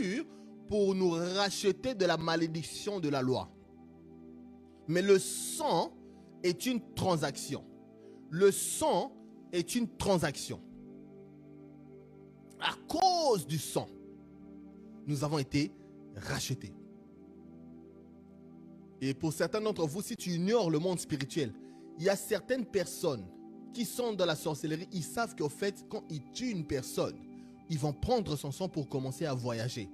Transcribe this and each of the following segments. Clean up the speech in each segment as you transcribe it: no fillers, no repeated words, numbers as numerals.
blessure pour nous racheter de la malédiction de la loi. Mais le sang est une transaction. Le sang est une transaction. À cause du sang, nous avons été rachetés. Et pour certains d'entre vous, si tu ignores le monde spirituel, il y a certaines personnes qui sont dans la sorcellerie, ils savent qu'au fait, quand ils tuent une personne, ils vont prendre son sang pour commencer à voyager.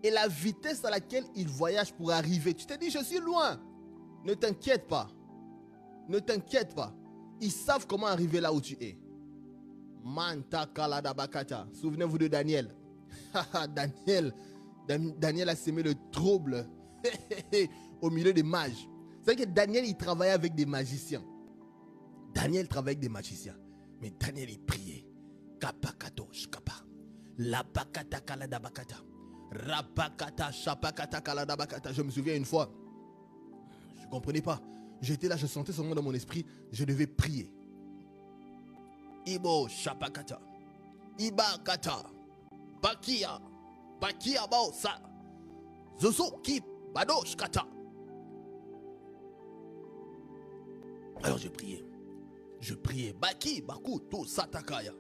Et la vitesse à laquelle ils voyagent pour arriver, tu te dis, je suis loin. Ne t'inquiète pas. Ne t'inquiète pas. Ils savent comment arriver là où tu es. Manta kaladabakata. Souvenez-vous de Daniel. Daniel a semé le trouble au milieu des mages. C'est vrai que Daniel, il travaillait avec des magiciens. Daniel travaillait avec des magiciens. Mais Daniel, il priait. Kapakato shkapa. Labakata kaladabakata. Rabakata shapakata kaladabakata. Je me souviens une fois, je ne comprenais pas. J'étais là, je sentais seulement dans mon esprit, je devais prier. Ibo shapakata. Ibakata. Bakia. Bakia baosa. Zozoki badoshkata. Alors je priais. Je priais. Baki, baku, to satakaya.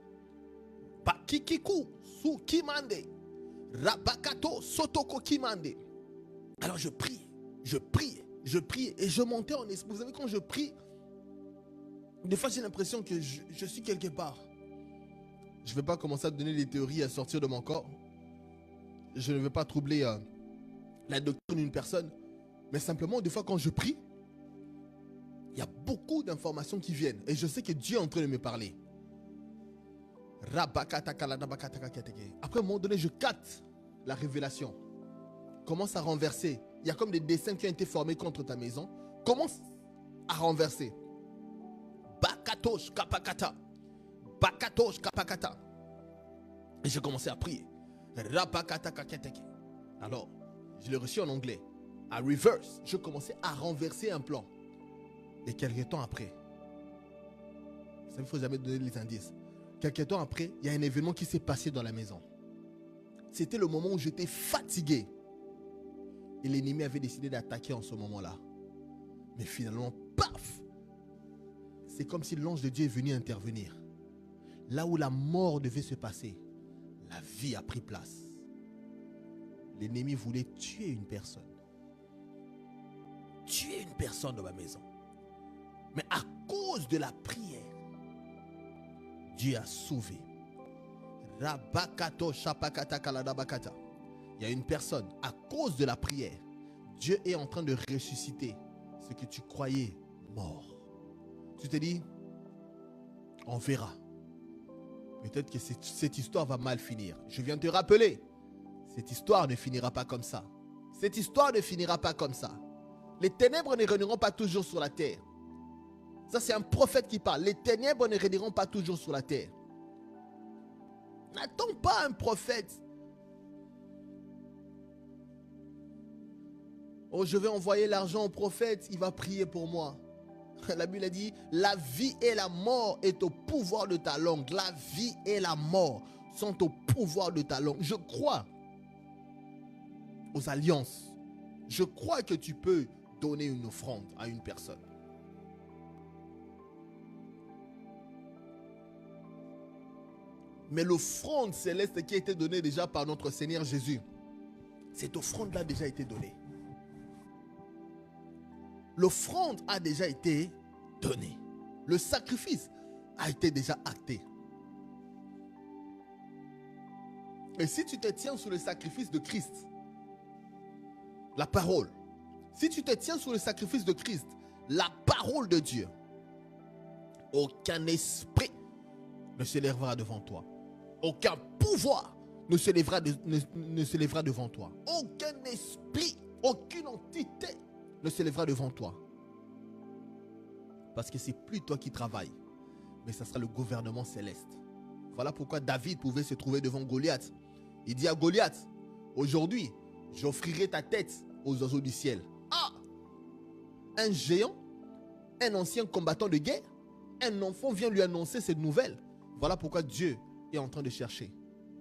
Baki kiku, su kimande. Rabakato, sotoko kimande. Alors je priais. Je priais. Je priais. Et je montais en esprit. Vous savez, quand je prie, des fois j'ai l'impression que je suis quelque part. Je ne vais pas commencer à donner des théories à sortir de mon corps. Je ne vais pas troubler la doctrine d'une personne. Mais simplement, des fois quand je prie, il y a beaucoup d'informations qui viennent. Et je sais que Dieu est en train de me parler. Après, à un moment donné, je capte la révélation. Commence à renverser. Il y a comme des dessins qui ont été formés contre ta maison. Commence à renverser. Bakatosh kapakata. Bakatosh kapakata. Et j'ai commencé à prier. Alors, je l'ai reçu en anglais. À reverse, je commençais à renverser un plan. Et quelques temps après, ça ne faut jamais donner les indices. Quelques temps après, il y a un événement qui s'est passé dans la maison. C'était le moment où j'étais fatigué. Et l'ennemi avait décidé d'attaquer en ce moment-là. Mais finalement, paf! C'est comme si l'ange de Dieu est venu intervenir. Là où la mort devait se passer, la vie a pris place. L'ennemi voulait tuer une personne. Tuer une personne dans ma maison. Mais à cause de la prière, Dieu a sauvé. Rabakato shapakata kaladabakata. Il y a une personne, à cause de la prière, Dieu est en train de ressusciter ce que tu croyais mort. Tu te dis, on verra. Peut-être que cette histoire va mal finir. Je viens te rappeler, cette histoire ne finira pas comme ça. Cette histoire ne finira pas comme ça. Les ténèbres ne régneront pas toujours sur la terre. Ça, c'est un prophète qui parle. Les ténèbres ne régneront pas toujours sur la terre. N'attends pas un prophète. Oh, je vais envoyer l'argent au prophète, il va prier pour moi. La Bible a dit, la vie et la mort est au pouvoir de ta langue. La vie et la mort sont au pouvoir de ta langue. Je crois aux alliances. Je crois que tu peux donner une offrande à une personne. Mais l'offrande céleste qui a été donnée déjà par notre Seigneur Jésus, cette offrande-là a déjà été donnée. L'offrande a déjà été donnée. Le sacrifice a été déjà acté. Et si tu te tiens sur le sacrifice de Christ, la parole, si tu te tiens sur le sacrifice de Christ, la parole de Dieu, aucun esprit ne se lèvera devant toi. Aucun pouvoir ne se lèvera devant toi. Aucun esprit, aucune entité ne se lèvera devant toi. Parce que c'est plus toi qui travailles, mais ça sera le gouvernement céleste. Voilà pourquoi David pouvait se trouver devant Goliath. Il dit à Goliath, aujourd'hui, j'offrirai ta tête aux oiseaux du ciel. Ah! Un géant, un ancien combattant de guerre, un enfant vient lui annoncer cette nouvelle. Voilà pourquoi Dieu est en train de chercher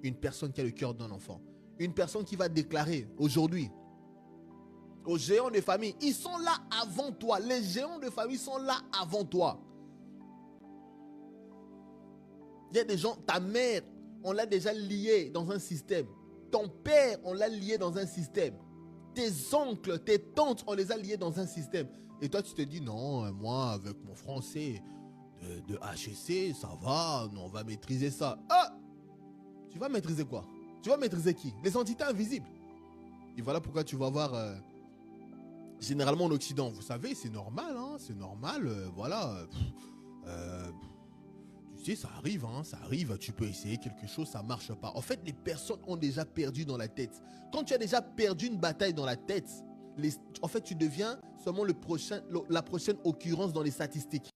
une personne qui a le cœur d'un enfant. une personne qui va déclarer aujourd'hui aux géants de famille, ils sont là avant toi. Les géants de famille sont là avant toi. Il y a des gens, ta mère, on l'a déjà liée dans un système. Ton père, on l'a lié dans un système. Tes oncles, tes tantes, on les a liés dans un système. Et toi, tu te dis, non, moi, avec mon français de HEC, ça va, on va maîtriser ça. Ah! Tu vas maîtriser quoi? Tu vas maîtriser qui? Les entités invisibles. Et voilà pourquoi tu vas voir, généralement en Occident, vous savez, c'est normal, hein, c'est normal, voilà. Tu sais, ça arrive, tu peux essayer quelque chose, ça ne marche pas. En fait, les personnes ont déjà perdu dans la tête. Quand tu as déjà perdu une bataille dans la tête, en fait, tu deviens seulement la prochaine occurrence dans les statistiques.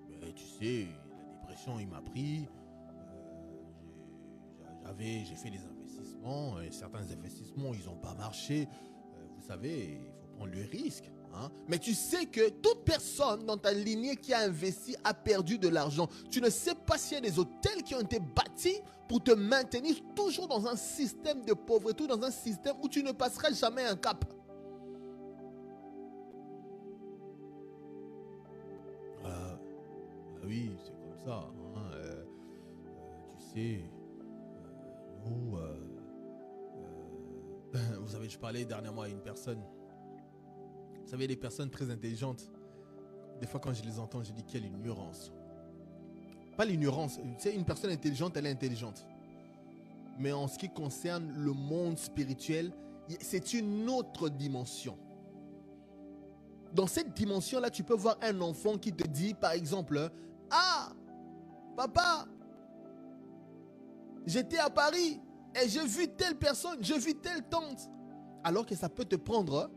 Mais tu sais, la dépression, il m'a pris. J'ai fait des investissements. Et certains investissements, ils n'ont pas marché. Vous savez, il faut prendre le risque. Hein? Mais tu sais que toute personne dans ta lignée qui a investi a perdu de l'argent. Tu ne sais pas s'il y a des hôtels qui ont été bâtis pour te maintenir toujours dans un système de pauvreté, dans un système où tu ne passeras jamais un cap. Oui, c'est comme ça. Hein? Tu sais, nous, vous savez, je parlais dernièrement à une personne. Vous savez, les personnes très intelligentes, des fois quand je les entends, je dis quelle ignorance. Pas l'ignorance, tu sais, une personne intelligente, elle est intelligente. Mais en ce qui concerne le monde spirituel, c'est une autre dimension. Dans cette dimension-là, tu peux voir un enfant qui te dit, par exemple, « Ah, papa, j'étais à Paris et j'ai vu telle personne, j'ai vu telle tante. » Alors que ça peut te prendre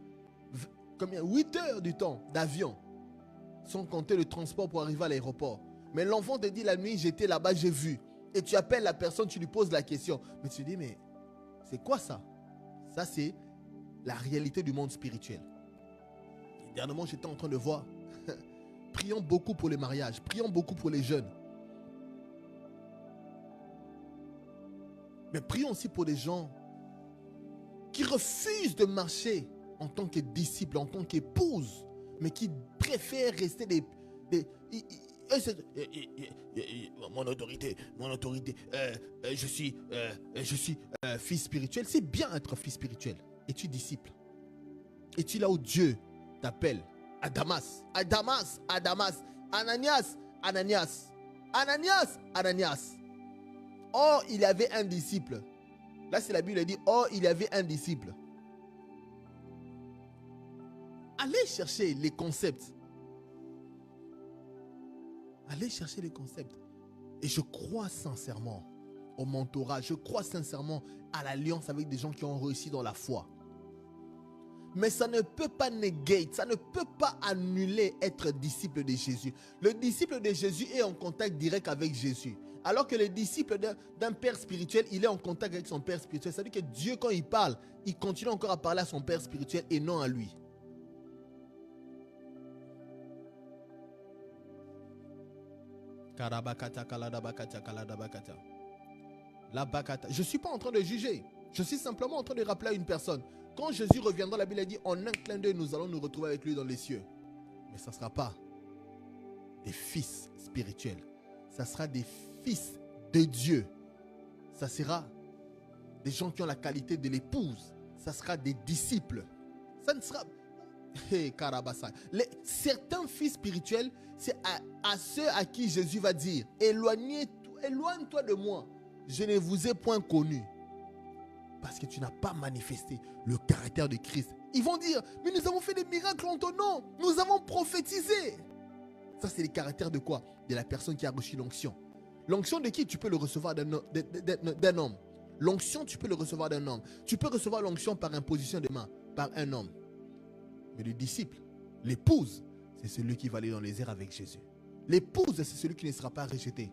8 heures du temps d'avion, sans compter le transport pour arriver à l'aéroport. Mais l'enfant te dit la nuit, j'étais là-bas, j'ai vu. Et tu appelles la personne, tu lui poses la question. Mais tu te dis, mais c'est quoi ça? Ça, c'est la réalité du monde spirituel. Et dernièrement, j'étais en train de voir. Prions beaucoup pour les mariages, prions beaucoup pour les jeunes. Mais prions aussi pour les gens qui refusent de marcher en tant que disciples, en tant qu'épouses, mais qui préfèrent rester mon autorité, je suis fils spirituel. C'est bien être fils spirituel. Es-tu disciple? Es-tu là où Dieu t'appelle? À Damas, Ananias. Or, il y avait un disciple. Là, c'est la Bible qui dit, or, il y avait un disciple. Allez chercher les concepts. Allez chercher les concepts. Et je crois sincèrement au mentorat. Je crois sincèrement à l'alliance avec des gens qui ont réussi dans la foi. Mais ça ne peut pas négater, ça ne peut pas annuler être disciple de Jésus. Le disciple de Jésus est en contact direct avec Jésus. Alors que le disciple d'un père spirituel, il est en contact avec son père spirituel. C'est-à-dire que Dieu, quand il parle, il continue encore à parler à son père spirituel et non à lui. Je ne suis pas en train de juger. Je suis simplement en train de rappeler à une personne. Quand Jésus reviendra, la Bible a dit, en un clin d'œil, nous allons nous retrouver avec lui dans les cieux. Mais ça ne sera pas des fils spirituels. Ça sera des fils de Dieu. Ça sera des gens qui ont la qualité de l'épouse. Ça sera des disciples. Ça ne sera... Certains fils spirituels, c'est à ceux à qui Jésus va dire, éloigne-toi de moi. Je ne vous ai point connu. Parce que tu n'as pas manifesté le caractère de Christ. Ils vont dire, mais nous avons fait des miracles en ton nom. Nous avons prophétisé. Ça, c'est le caractère de quoi? De la personne qui a reçu l'onction. L'onction de qui? Tu peux le recevoir d'un homme. L'onction, tu peux le recevoir d'un homme. Tu peux recevoir l'onction par imposition de main, par un homme. Mais le disciple, l'épouse, c'est celui qui va aller dans les airs avec Jésus. L'épouse, c'est celui qui ne sera pas rejeté.